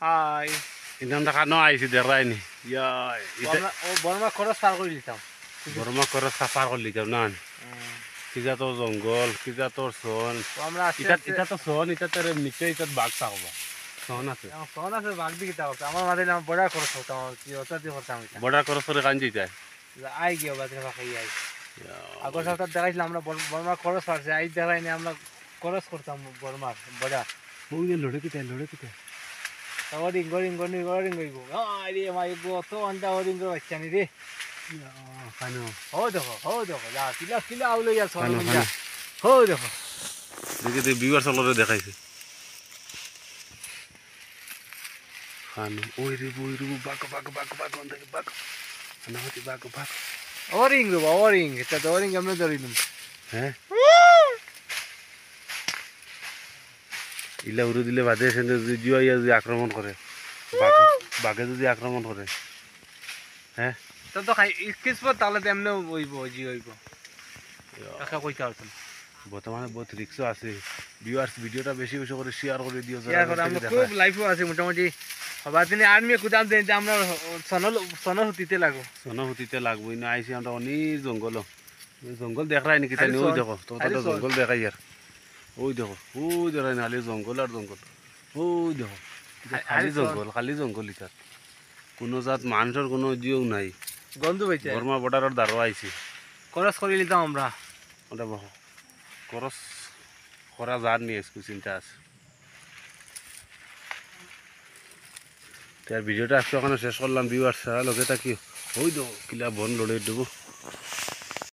high ইনাম দেখানো আইছি দেখাইনি ও বর্মা খরচ পার করে দিতাম বর্মা করে সাফার করলি যাও না কিজা তোর জঙ্গল কিজা তোর সন তো আমরা এটা তো সন এটা তোর নিচে এটা বাঘ থাকবা সন আছে ফোন আছে বাঘ দিকে তাও আমার মাঝে বড় খরচ হতাম কি ওটা দিয়ে করতাম বর্ডার করে সরে কাঞ্জি যায় আই গিয়ে বাজে খাই আই আগর সপ্তাহ দেখাইছিলাম আমরা বর্মা খরচ পারছে আই দেখাইনি আমরা খরচ করতাম বর্মার বড় ওই যে লড়ে কিতে ওরিং গরিং গনি গরিং গইব আরে মাই গো তো আন্ডা ওরিং গো বাচ্চা নি রে খানো হো দেখো যা কিলা কিলা আউলে যা সর খানো যা হো দেখো দেখি তুই বিবার চলরে দেখাইছে খানো ওই রে বাক নাহতি বাক ওরিং গো ওরিং এটা তো ওরিং আমরা ধরিলাম হ্যাঁ ইলা উড়ে দিলে বাদে এসে যদি জুয়াইয়া যদি আক্রমণ করে বাঘে যদি আক্রমণ করে হ্যাঁ তো খাই কিসমত তাহলে তেমনে হইব জি হইব কাকা কইতে পারতাম বর্তমানে বহুত রিক্সও আছে ভিউয়ার্স ভিডিওটা বেশি বেশি করে শেয়ার করে দিও শেয়ার করে আমরা খুব লাইফও আছে মোটামুটি সবার দিনে আর্মি কুদাম দেন যে আমরা সনহতিতে লাগো সনহতিতে লাগবই না আইসি আমরা অনেক জঙ্গল দেখাই নাকি তাই ওই দেখো তোমার জঙ্গল দেখাই আর ওই দেখো দেখাই না খালি জঙ্গল আর জঙ্গল ওই দেখো খালি জঙ্গল ইতার কোনো জাত মানুষের কোনো জিও নাই গন্ধ পাইছে বর্মা বর্ডারের দ্বারও আইছি খরচ করে নিতাম আমরা ওটা খরচ করা যার নিয়ে একটু চিন্তা আছে তার ভিডিওটা আজকে ওখানে শেষ করলাম ভিউয়ার্স লগে থাকি ওই দেখো কিলা বন লড়ে দেবো